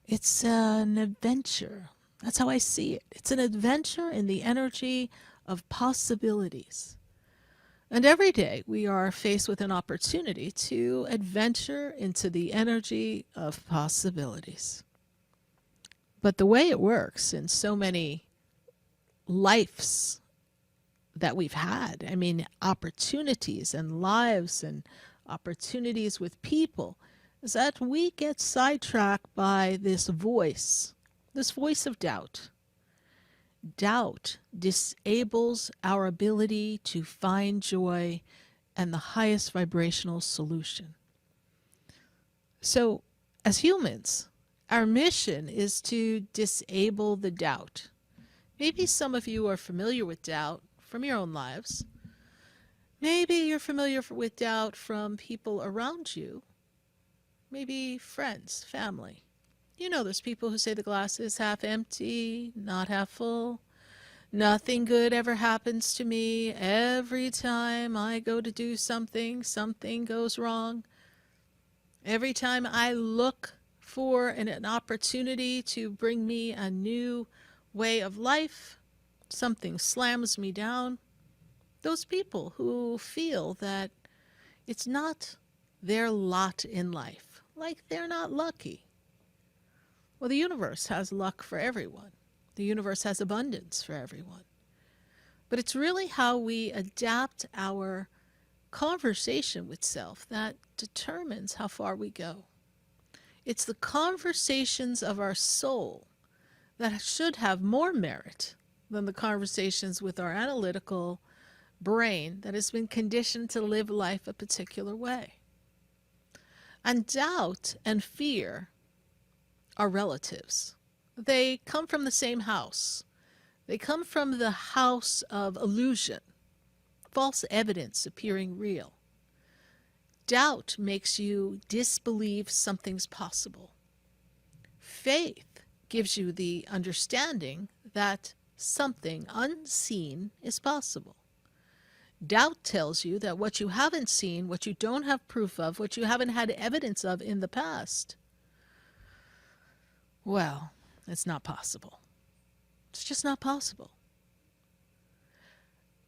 It's an adventure. That's how I see it. It's an adventure in the energy of possibilities. And every day we are faced with an opportunity to adventure into the energy of possibilities. But the way it works in so many lives that we've had, I mean, opportunities and lives and opportunities with people, is that we get sidetracked by this voice of doubt. Doubt disables our ability to find joy and the highest vibrational solution. So, as humans, our mission is to disable the doubt. Maybe some of you are familiar with doubt from your own lives. Maybe you're familiar with doubt from people around you, maybe friends, family. You know those people who say the glass is half empty, not half full. Nothing good ever happens to me. Every time I go to do something, something goes wrong. Every time I look for an opportunity to bring me a new way of life, something slams me down. Those people who feel that it's not their lot in life, like they're not lucky. Well, the universe has luck for everyone. The universe has abundance for everyone. But it's really how we adapt our conversation with self that determines how far we go. It's the conversations of our soul that should have more merit than the conversations with our analytical brain that has been conditioned to live life a particular way. And doubt and fear are relatives. They come from the same house. They come from the house of illusion, false evidence appearing real. Doubt makes you disbelieve something's possible. Faith gives you the understanding that something unseen is possible. Doubt tells you that what you haven't seen, what you don't have proof of, what you haven't had evidence of in the past, well, it's not possible. It's just not possible.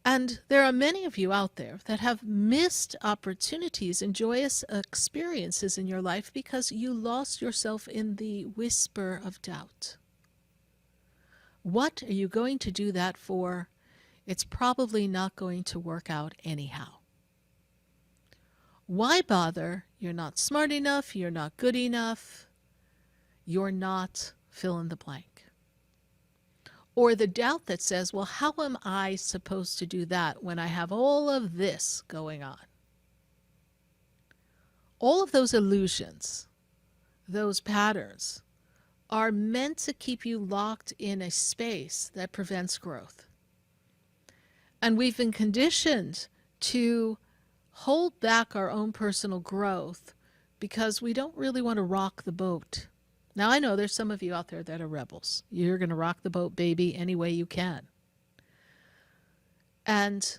And there are many of you out there that have missed opportunities and joyous experiences in your life because you lost yourself in the whisper of doubt. What are you going to do that for? It's probably not going to work out anyhow. Why bother? You're not smart enough, you're not good enough, you're not fill in the blank. Or the doubt that says, well, how am I supposed to do that when I have all of this going on? All of those illusions, those patterns, are meant to keep you locked in a space that prevents growth. And we've been conditioned to hold back our own personal growth because we don't really want to rock the boat. Now, I know there's some of you out there that are rebels. You're going to rock the boat, baby, any way you can. And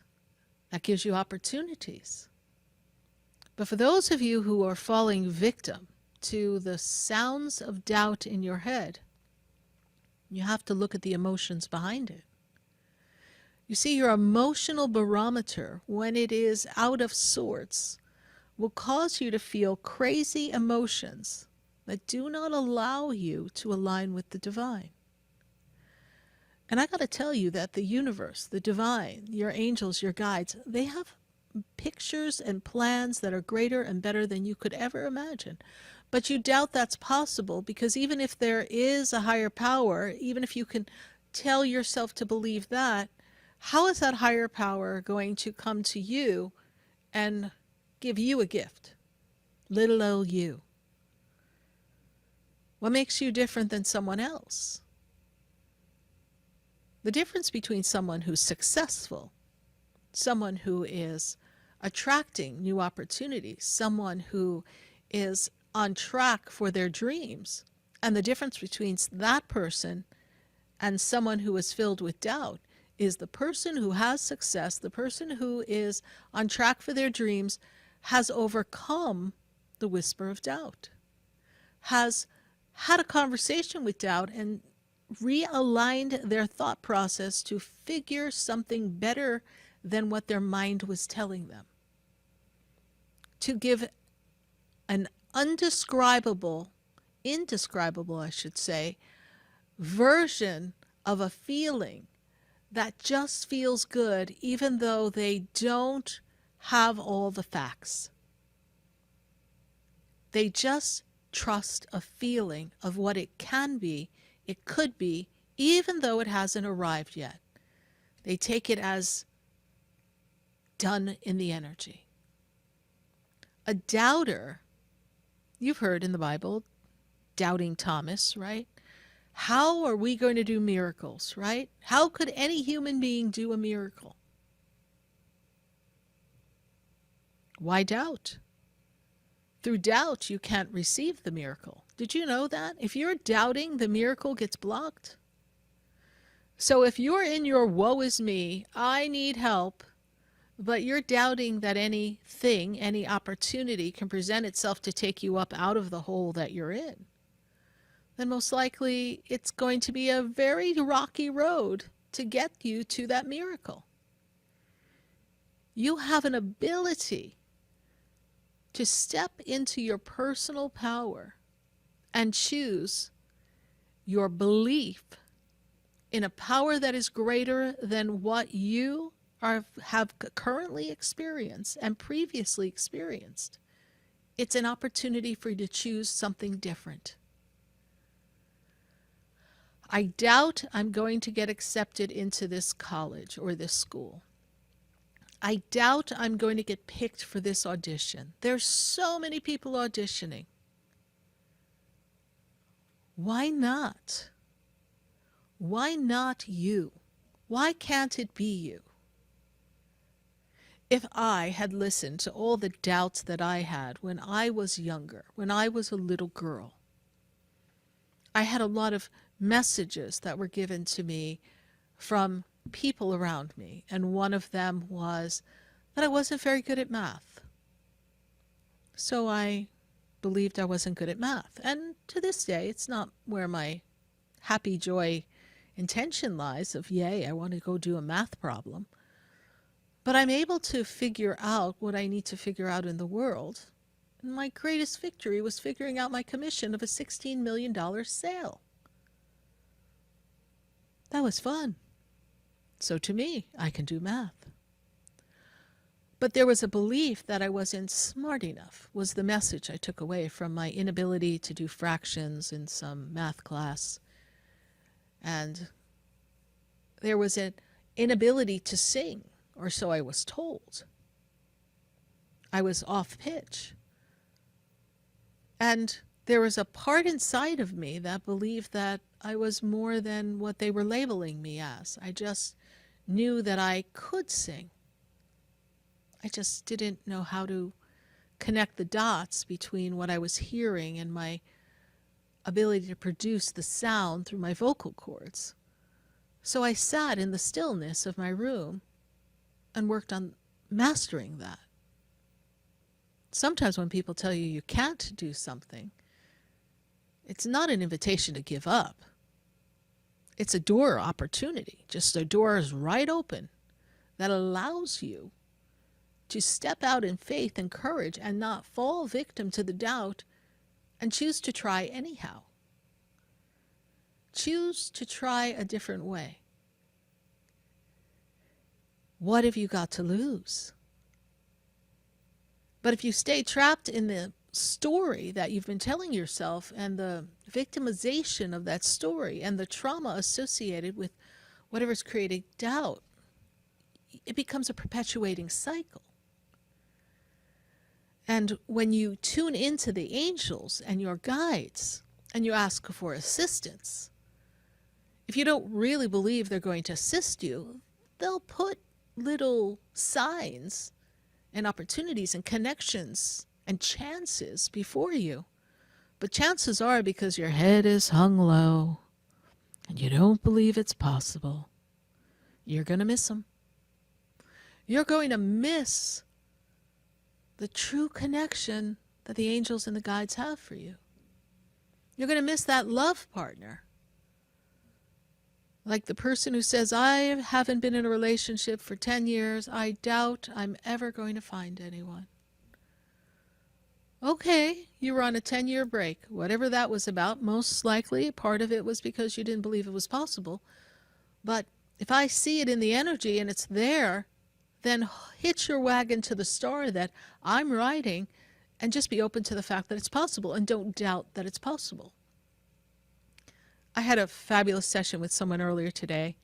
that gives you opportunities. But for those of you who are falling victim to the sounds of doubt in your head, you have to look at the emotions behind it. You see, your emotional barometer, when it is out of sorts, will cause you to feel crazy emotions that do not allow you to align with the divine. And I got to tell you that the universe, the divine, your angels, your guides, they have pictures and plans that are greater and better than you could ever imagine. But you doubt that's possible because even if there is a higher power, even if you can tell yourself to believe that, how is that higher power going to come to you and give you a gift? Little old you. What makes you different than someone else? The difference between someone who's successful, someone who is attracting new opportunities, someone who is on track for their dreams, and the difference between that person and someone who is filled with doubt is the person who has success, the person who is on track for their dreams, has overcome the whisper of doubt, has had a conversation with doubt and realigned their thought process to figure something better than what their mind was telling them, to give an indescribable, I should say, version of a feeling that just feels good, even though they don't have all the facts. They just trust a feeling of what it can be, it could be, even though it hasn't arrived yet. They take it as done in the energy. A doubter, you've heard in the Bible, doubting Thomas, right? How are we going to do miracles, right? How could any human being do a miracle? Why doubt? Through doubt, you can't receive the miracle. Did you know that? If you're doubting, the miracle gets blocked. So if you're in your woe is me, I need help, but you're doubting that anything, any opportunity can present itself to take you up out of the hole that you're in, then most likely it's going to be a very rocky road to get you to that miracle. You have an ability to step into your personal power and choose your belief in a power that is greater than what you have currently experienced and previously experienced. It's an opportunity for you to choose something different. I doubt I'm going to get accepted into this college or this school. I doubt I'm going to get picked for this audition. There's so many people auditioning. Why not? Why not you? Why can't it be you? If I had listened to all the doubts that I had when I was younger, when I was a little girl, I had a lot of messages that were given to me from people around me, and one of them was that I wasn't very good at math. So I believed I wasn't good at math, and to this day it's not where my happy joy intention lies of, yay, I want to go do a math problem. But I'm able to figure out what I need to figure out in the world. And my greatest victory was figuring out my commission of a $16 million sale. That was fun. So to me, I can do math. But there was a belief that I wasn't smart enough, was the message I took away from my inability to do fractions in some math class. And there was an inability to sing, or so I was told. I was off pitch. And there was a part inside of me that believed that I was more than what they were labeling me as. I just knew that I could sing. I just didn't know how to connect the dots between what I was hearing and my ability to produce the sound through my vocal cords. So I sat in the stillness of my room and worked on mastering that. Sometimes when people tell you you can't do something, it's not an invitation to give up. It's a door opportunity. Just a door is right open that allows you to step out in faith and courage and not fall victim to the doubt and choose to try anyhow. Choose to try a different way. What have you got to lose? But if you stay trapped in the story that you've been telling yourself and the victimization of that story and the trauma associated with whatever's creating doubt, it becomes a perpetuating cycle. And when you tune into the angels and your guides and you ask for assistance, if you don't really believe they're going to assist you, they'll put little signs and opportunities and connections and chances before you. But chances are, because your head is hung low and you don't believe it's possible, you're going to miss them. You're going to miss the true connection that the angels and the guides have for you. You're going to miss that love partner. Like the person who says, I haven't been in a relationship for 10 years. I doubt I'm ever going to find anyone. Okay, you were on a 10-year break. Whatever that was about, most likely part of it was because you didn't believe it was possible. But if I see it in the energy and it's there, then hitch your wagon to the star that I'm riding and just be open to the fact that it's possible and don't doubt that it's possible. I had a fabulous session with someone earlier today.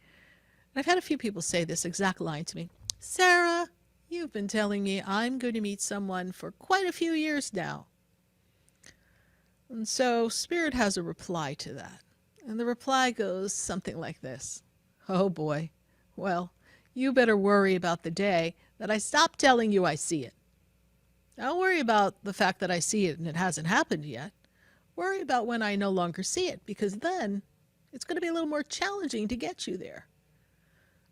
And I've had a few people say this exact line to me. Sarah, you've been telling me I'm going to meet someone for quite a few years now. And so Spirit has a reply to that. And the reply goes something like this. Oh boy. Well, you better worry about the day that I stop telling you I see it. Don't worry about the fact that I see it and it hasn't happened yet. Worry about when I no longer see it, because then it's going to be a little more challenging to get you there.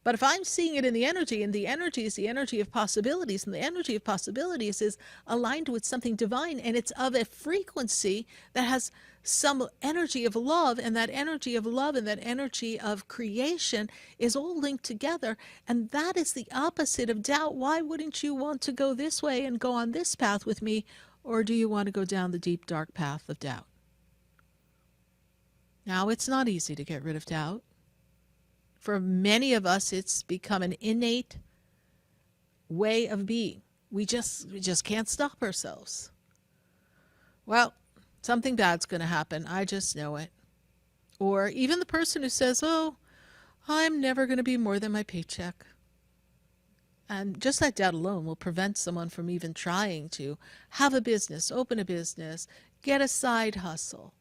But if I'm seeing it in the energy, and the energy is the energy of possibilities, and the energy of possibilities is aligned with something divine, and it's of a frequency that has some energy of love, and that energy of love and that energy of creation is all linked together, and that is the opposite of doubt. Why wouldn't you want to go this way and go on this path with me, or do you want to go down the deep, dark path of doubt? Now, it's not easy to get rid of doubt. For many of us, it's become an innate way of being. We just can't stop ourselves. Well, something bad's going to happen. I just know it. Or even the person who says, oh, I'm never going to be more than my paycheck. And just that doubt alone will prevent someone from even trying to have a business, open a business, get a side hustle.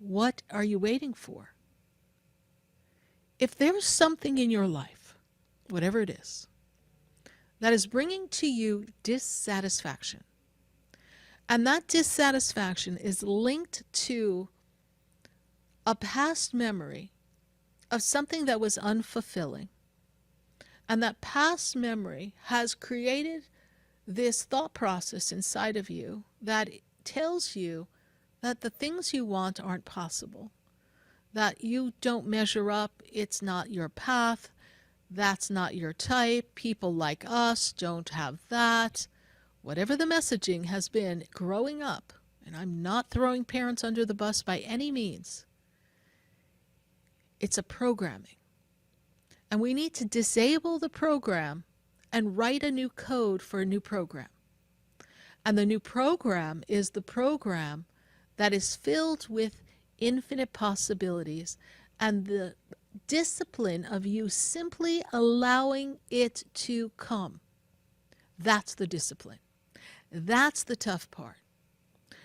What are you waiting for? If there's something in your life, whatever it is, that is bringing to you dissatisfaction, and that dissatisfaction is linked to a past memory of something that was unfulfilling, and that past memory has created this thought process inside of you that tells you that the things you want aren't possible, that you don't measure up, it's not your path, that's not your type, people like us don't have that. Whatever the messaging has been growing up, and I'm not throwing parents under the bus by any means, it's a programming. And we need to disable the program and write a new code for a new program. And the new program is the program that is filled with infinite possibilities, and the discipline of you simply allowing it to come. That's the discipline. That's the tough part.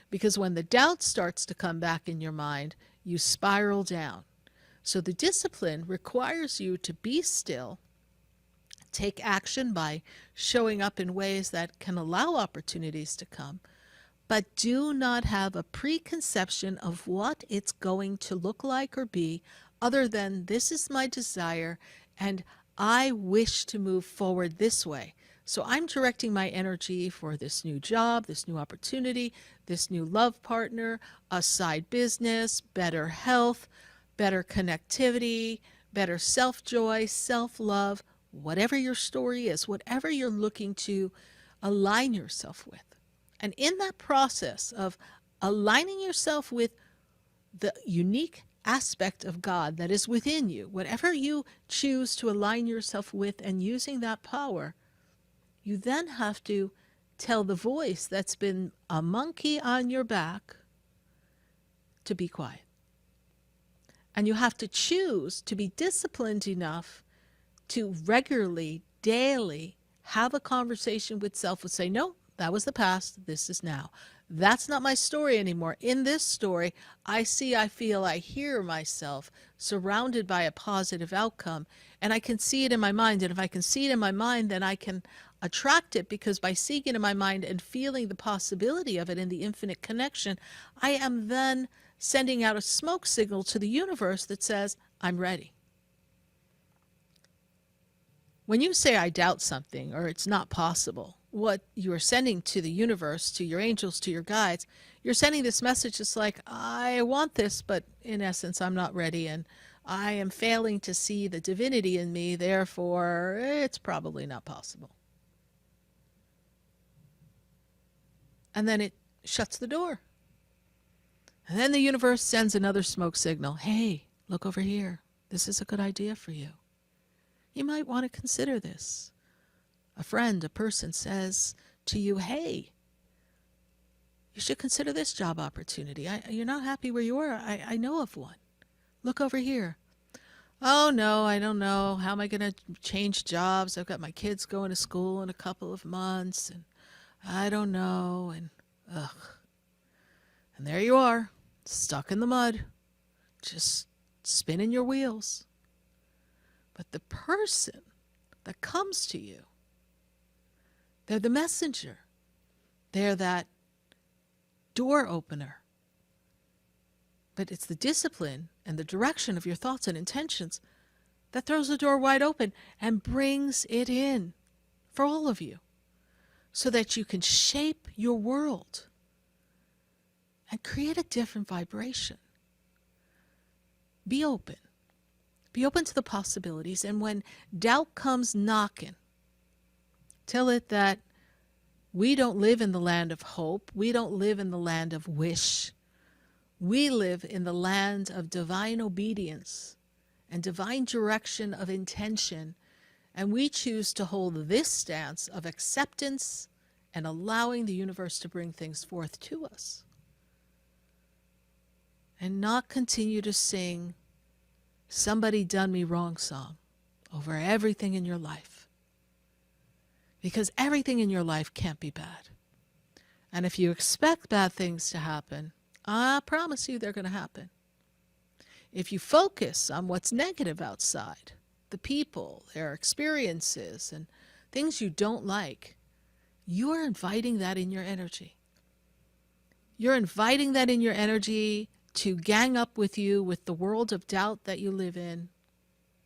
Because when the doubt starts to come back in your mind, you spiral down. So the discipline requires you to be still, take action by showing up in ways that can allow opportunities to come, but do not have a preconception of what it's going to look like or be, other than this is my desire and I wish to move forward this way. So I'm directing my energy for this new job, this new opportunity, this new love partner, a side business, better health, better connectivity, better self-joy, self-love, whatever your story is, whatever you're looking to align yourself with. And in that process of aligning yourself with the unique aspect of God that is within you, whatever you choose to align yourself with and using that power, you then have to tell the voice that's been a monkey on your back to be quiet. And you have to choose to be disciplined enough to regularly, daily, have a conversation with self and say, no, that was the past, this is now. That's not my story anymore. In this story, I see, I feel, I hear myself surrounded by a positive outcome, and I can see it in my mind. And if I can see it in my mind, then I can attract it, because by seeing it in my mind and feeling the possibility of it in the infinite connection, I am then sending out a smoke signal to the universe that says, I'm ready. When you say I doubt something or it's not possible, what you're sending to the universe, to your angels, to your guides, you're sending this message. It's like, I want this, but in essence, I'm not ready, and I am failing to see the divinity in me, therefore, it's probably not possible. And then it shuts the door. And then the universe sends another smoke signal. Hey, look over here. This is a good idea for you. You might want to consider this. A friend, a person says to you, hey, you should consider this job opportunity. You're not happy where you are. I know of one. Look over here. Oh, no, I don't know. How am I going to change jobs? I've got my kids going to school in a couple of months, and I don't know. And And there you are, stuck in the mud, just spinning your wheels. But the person that comes to you, they're the messenger. They're that door opener. But it's the discipline and the direction of your thoughts and intentions that throws the door wide open and brings it in for all of you, so that you can shape your world and create a different vibration. Be open. Be open to the possibilities. And when doubt comes knocking, tell it that we don't live in the land of hope. We don't live in the land of wish. We live in the land of divine obedience and divine direction of intention. And we choose to hold this stance of acceptance and allowing the universe to bring things forth to us. And not continue to sing "Somebody Done Me Wrong" song over everything in your life. Because everything in your life can't be bad. And if you expect bad things to happen, I promise you they're going to happen. If you focus on what's negative outside, the people, their experiences, and things you don't like, you're inviting that in your energy. You're inviting that in your energy to gang up with you with the world of doubt that you live in,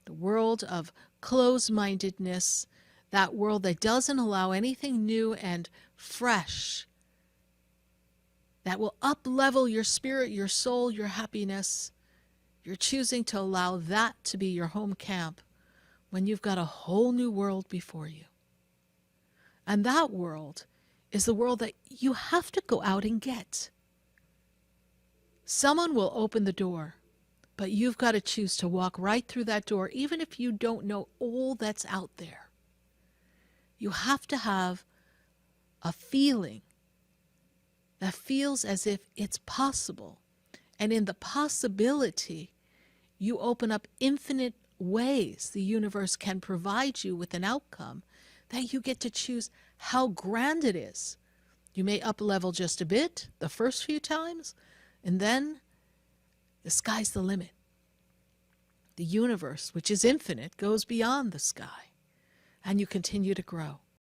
the world of closed-mindedness, that world that doesn't allow anything new and fresh, that will up-level your spirit, your soul, your happiness. You're choosing to allow that to be your home camp when you've got a whole new world before you. And that world is the world that you have to go out and get. Someone will open the door, but you've got to choose to walk right through that door, even if you don't know all that's out there. You have to have a feeling that feels as if it's possible. And in the possibility, you open up infinite ways the universe can provide you with an outcome that you get to choose how grand it is. You may up-level just a bit the first few times, and then the sky's the limit. The universe, which is infinite, goes beyond the sky, and you continue to grow.